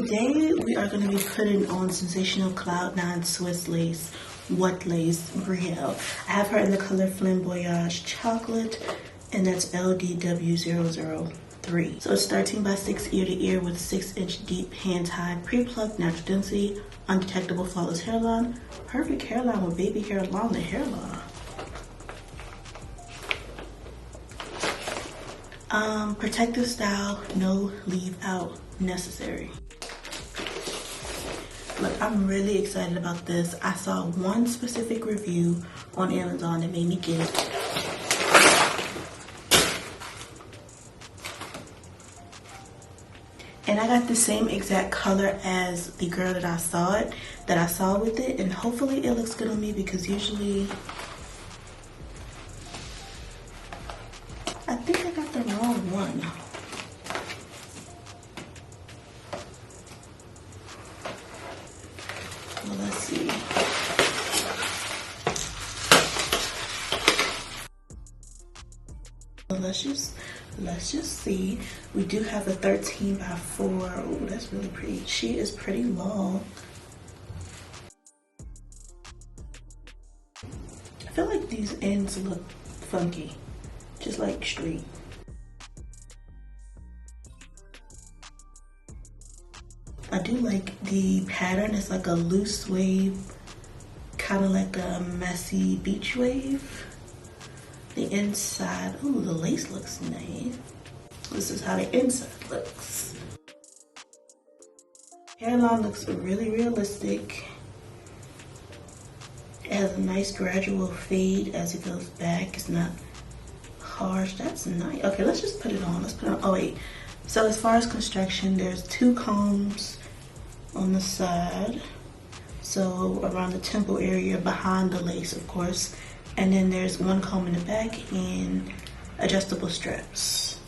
Today we are going to be putting on Sensational Cloud 9 Swiss Lace, What Lace, Brielle. I have her in the color Flamboyage Chocolate, and that's LDW003. So it's 13 by 6 ear to ear with 6-inch deep hand tie, pre-plucked, natural density, undetectable flawless hairline. Perfect hairline with baby hair along the hairline. Protective style, no leave out necessary. Look, I'm really excited about this. I saw one specific review on Amazon that made me get it. And I got the same exact color as the girl that I saw with it, and hopefully it looks good on me, because usually I think I got the wrong one. Well, let's see. Well, let's just see. We do have a 13 by 4. Oh, that's really pretty. She is pretty long. I feel like these ends look funky, just like straight. I do like the pattern. It's like a loose wave, kind of like a messy beach wave. The inside, ooh, the lace looks nice. This is how the inside looks. Hairline looks really realistic. It has a nice gradual fade as it goes back. It's not harsh. That's nice. Okay, let's just put it on. Let's put it on. Oh wait. So as far as construction, there's 2 combs on the side. So around the temple area behind the lace, of course. And then there's 1 comb in the back and adjustable straps.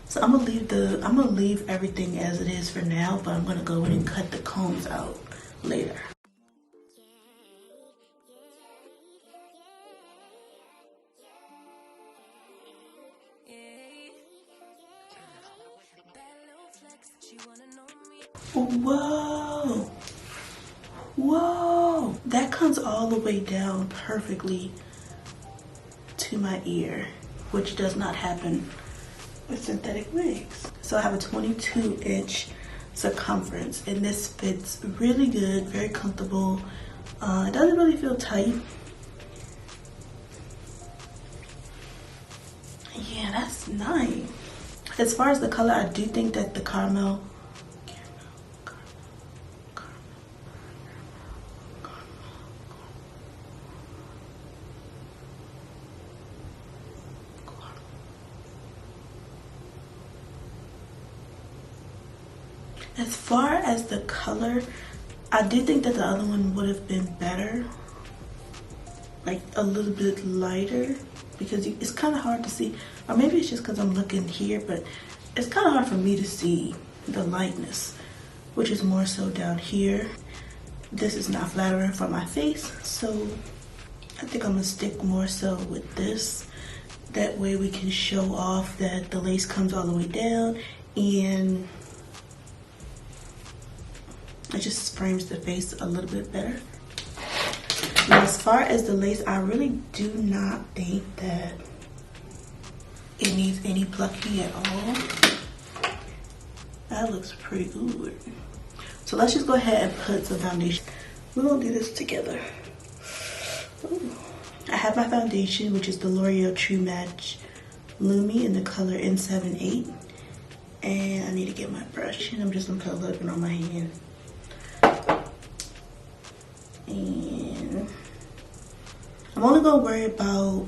So I'm gonna leave everything as it is for now, but I'm gonna go in and cut the combs out later. Whoa! Whoa! That comes all the way down perfectly to my ear, which does not happen with synthetic wigs. So I have a 22-inch circumference, and this fits really good, very comfortable. It doesn't really feel tight. Yeah, that's nice. As far as the color, I do think that the caramel, as far as the color, I do think that the other one would have been better, like a little bit lighter, because it's kind of hard to see, or maybe it's just because I'm looking here, but it's kind of hard for me to see the lightness, which is more so down here. This is not flattering for my face, so I think I'm gonna stick more so with this. That way we can show off that the lace comes all the way down, and it just frames the face a little bit better. Now, as far as the lace, I really do not think that it needs any plucking at all. That looks pretty good. So let's just go ahead and put some foundation. We're gonna do this together. Ooh. I have my foundation, which is the L'Oreal True Match Lumi in the color N78. And I need to get my brush, and I'm just gonna put a little bit on my hand. And I'm only gonna worry about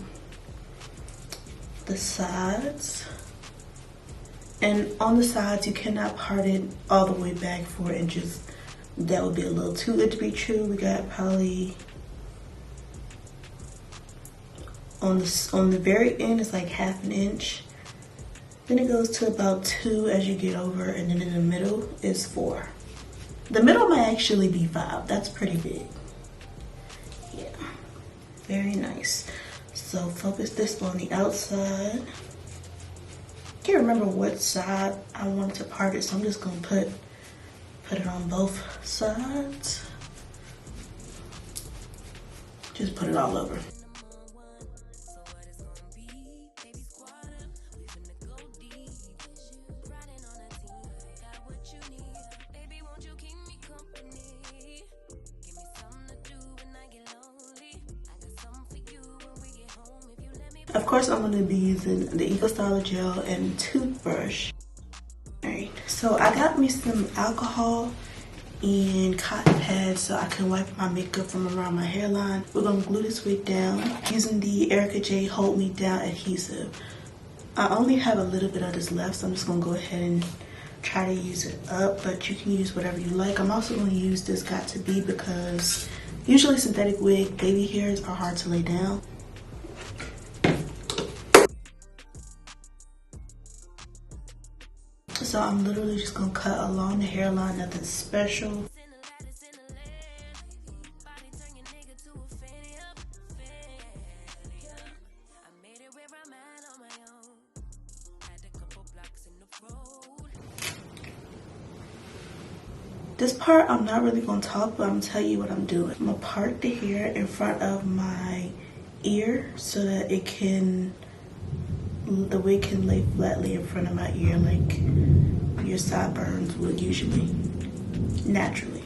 the sides. And on the sides, you cannot part it all the way back 4 inches. That would be a little too good to be true. We got probably on the very end, it's like ½ an inch. Then it goes to about 2 as you get over, and then in the middle is 4. The middle might actually be 5. That's pretty big. Yeah, very nice. So focus this on the outside. Can't remember what side I wanted to part it, so I'm just gonna put Put it on both sides. Just put it all over. Of course, I'm going to be using the Eco Styler gel and toothbrush. Alright, so I got me some alcohol and cotton pads so I can wipe my makeup from around my hairline. We're going to glue this wig down using the Erica J Hold Me Down adhesive. I only have a little bit of this left, so I'm just going to go ahead and try to use it up, but you can use whatever you like. I'm also going to use this Got To Be because usually synthetic wig baby hairs are hard to lay down. So I'm literally just gonna cut along the hairline, nothing special. This part I'm not really gonna talk, but I'm gonna tell you what I'm doing. I'm gonna part the hair in front of my ear so that the wig can lay flatly in front of my ear like your sideburns would usually, naturally.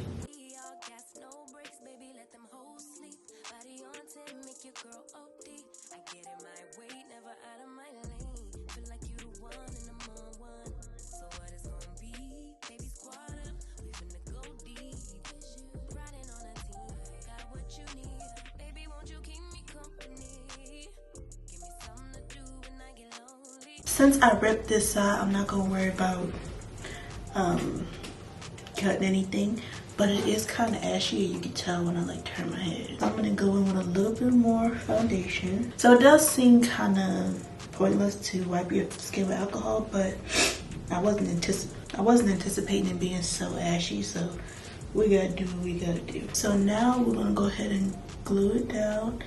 Since I ripped this side, I'm not gonna worry about cutting anything, but it is kind of ashy. You can tell when I like turn my head. I'm gonna go in with a little bit more foundation. So it does seem kind of pointless to wipe your skin with alcohol, but I wasn't anticipating it being so ashy, so we gotta do what we gotta do. So now we're gonna go ahead and glue it down.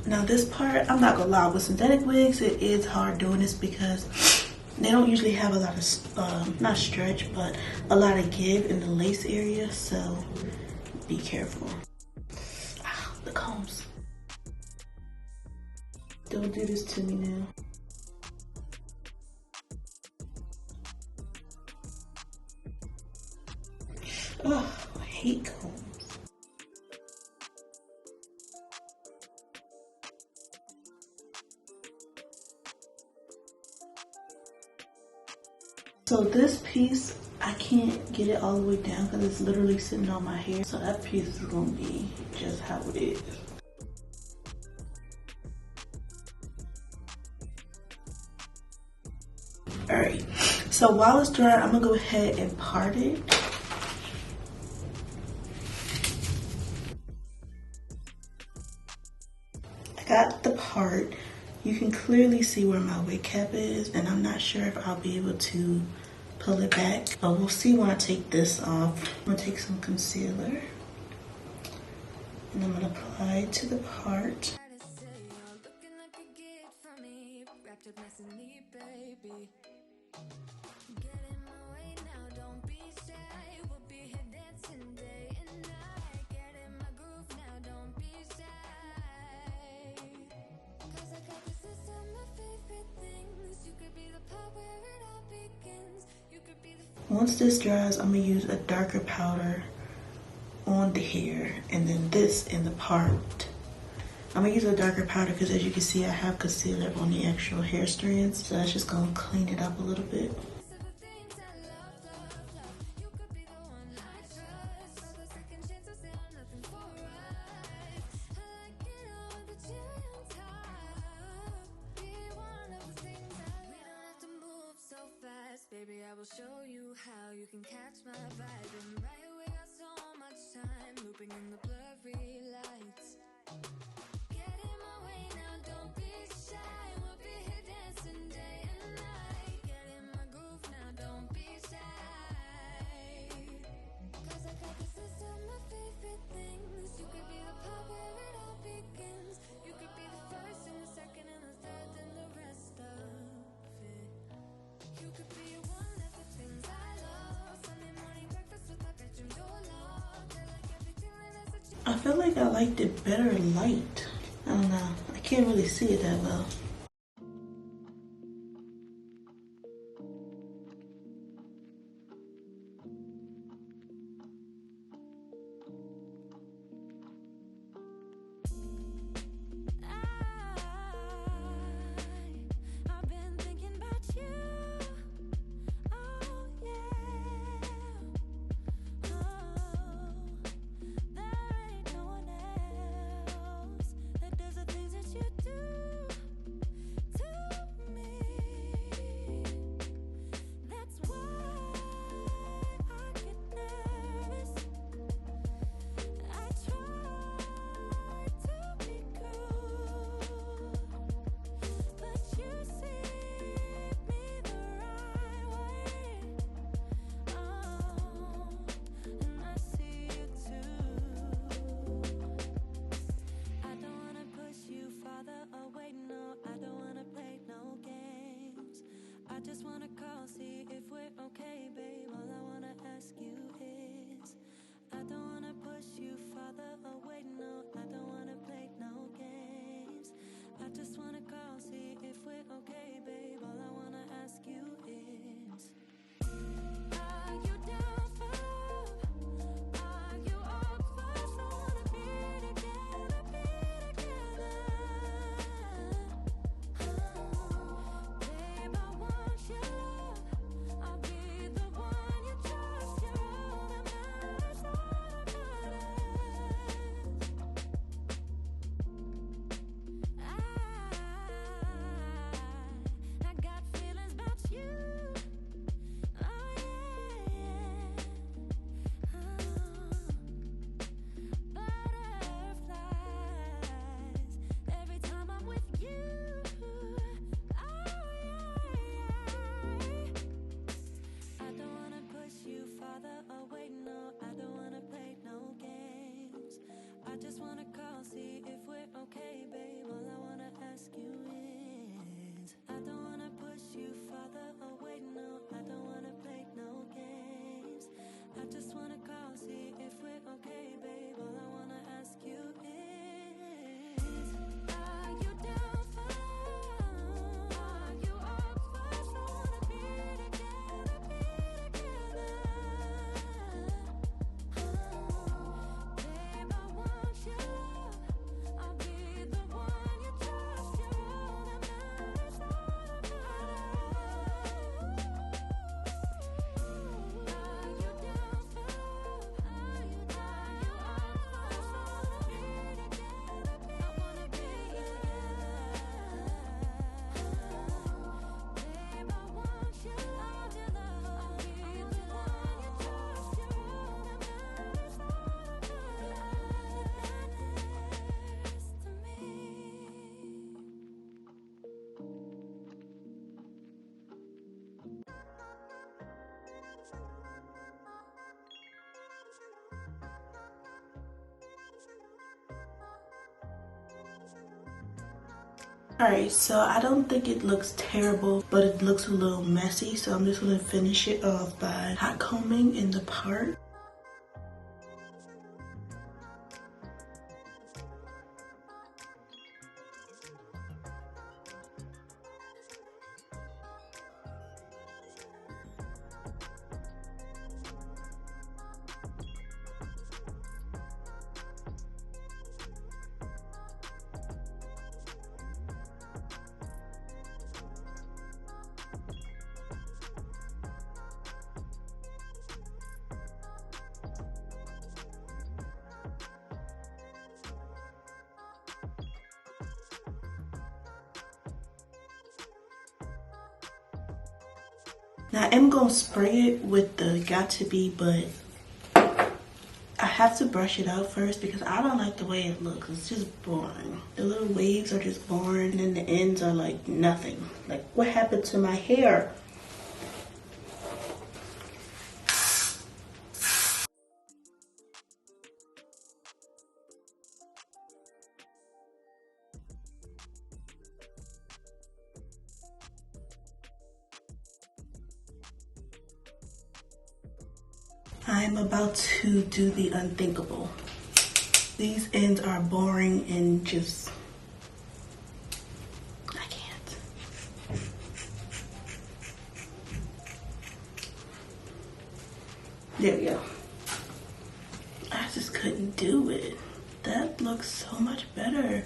Now this part, I'm not gonna lie, with synthetic wigs, it is hard doing this because they don't usually have a lot of, not stretch, but a lot of give in the lace area, so be careful. Ow, the combs. Don't do this to me now. Oh, I hate combs. So this piece, I can't get it all the way down because it's literally sitting on my hair. So that piece is gonna be just how it is. All right, so while it's dry, I'm gonna go ahead and part it. I got the part. You can clearly see where my wig cap is, and I'm not sure if I'll be able to pull it back, but we'll see when I take this off. I'm gonna take some concealer, and I'm gonna apply it to the part. Once this dries, I'm gonna use a darker powder on the hair and then this in the part. I'm gonna use a darker powder because as you can see, I have concealer on the actual hair strands, so that's just gonna clean it up a little bit. Baby, I will show you how you can catch my vibe. And right, we got so much time, looping in the blurry lights. Get in my way now, don't be shy. We'll be here dancing day and night. Get in my groove now, don't be shy. I feel like I liked it better light. I don't know. I can't really see it that well. I've been thinking about you. Oh yeah. Oh, there ain't no one else that does the things that you do to me. That's why I get nervous. I try to be cool, but you see me the right way. Oh, and I see you too. I don't wanna push you farther away, no. I don't wanna play no games. I just wanna call, see if we're okay, babe. All I wanna ask you is, I don't wanna push you farther away, no. I don't wanna play no games. I just wanna call, see if we're okay, babe. All I wanna ask you is, are you down for love? Are you up for us? I wanna be together, be together. Babe, I want your love. I'll be the one you trust. You're all that matters, all that matters. I got feelings about you. Oh yeah. Butterflies every time I'm with you. Oh yeah. I don't wanna push you farther away, no. I don't wanna play no games. I just wanna call, see if we're okay, babe. All I wanna ask you is, I don't wanna push you farther away, no. I don't wanna play no games. I just wanna call, see if we're okay, babe. All I wanna ask you is, are you down for love? Are you up for us? I wanna be together, be together. Babe, I want your love. I'll be the one you trust. You're all that matters, all that matters. Are you down for love? Are you up for us? I wanna be together, I wanna be together. Babe, I want your love, your love. I'll be the one you trust. You're all that matters, all that matters to me. Alright, so I don't think it looks terrible, but it looks a little messy. So I'm just gonna finish it off by hot combing in the part. Now I'm gonna spray it with the Got To Be, but I have to brush it out first because I don't like the way it looks. It's just boring. The little waves are just boring, and then the ends are like nothing. Like, what happened to my hair? I'm about to do the unthinkable. These ends are boring and just, I can't. There we go. I just couldn't do it. That looks so much better.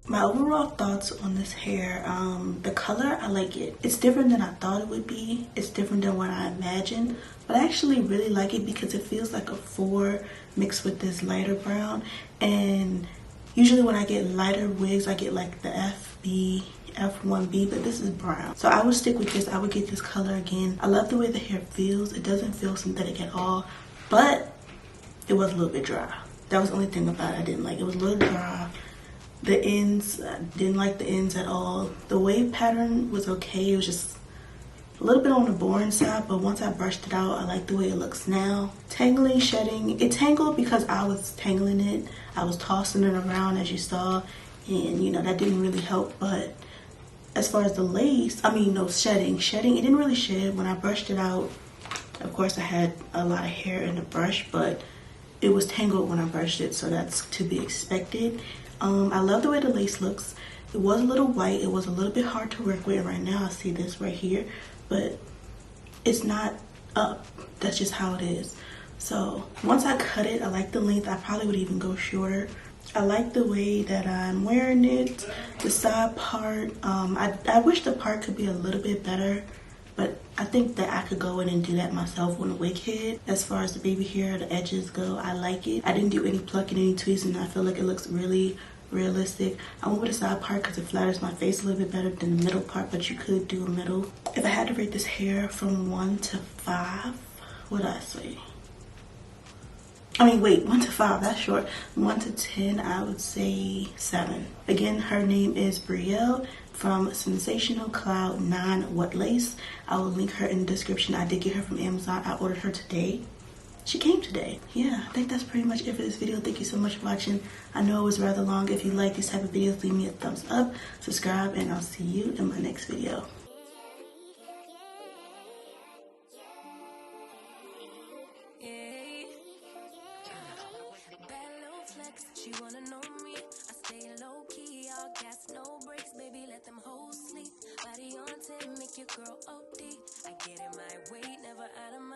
My overall thoughts on this hair, the color, I like it. It's different than I thought it would be. It's different than what I imagined, but I actually really like it because it feels like a 4 mixed with this lighter brown. And usually when I get lighter wigs, I get like the F1B, but this is brown. So I would stick with this. I would get this color again. I love the way the hair feels. It doesn't feel synthetic at all, but it was a little bit dry. That was the only thing about it I didn't like. It was a little dry. The ends, I didn't like the ends at all. The wave pattern was okay. It was just a little bit on the boring side, but once I brushed it out, I like the way it looks now. Tangling, shedding. It tangled because I was tangling it. I was tossing it around, as you saw, and you know, that didn't really help. But as far as the lace, shedding, it didn't really shed. When I brushed it out, of course I had a lot of hair in the brush, but it was tangled when I brushed it, so that's to be expected. I love the way the lace looks. It was a little white. It was a little bit hard to work with. Right now I see this right here, but it's not up. That's just how it is. So once I cut it, I like the length. I probably would even go shorter. I like the way that I'm wearing it. The side part, I wish the part could be a little bit better, but I think that I could go in and do that myself on a wig head. As far as the baby hair, the edges go, I like it. I didn't do any plucking, any tweezing. I feel like it looks really realistic. I went with the side part because it flatters my face a little bit better than the middle part, but you could do a middle. If I had to rate this hair from 1 to 5, what would I say? 1 to 5, that's short. 1 to 10, I would say 7. Again, her name is Brielle from Sensational Cloud 9 What Lace. I will link her in the description. I did get her from Amazon. I ordered her today. She came today. Yeah, I think that's pretty much it for this video. Thank you so much for watching. I know it was rather long. If you like these type of videos, leave me a thumbs up, subscribe, and I'll see you in my next video. She wanna know me. I stay low key, all gas, no brakes, baby. Let them hoes sleep. Body on 10, make your girl OD. I get in my way, never out of my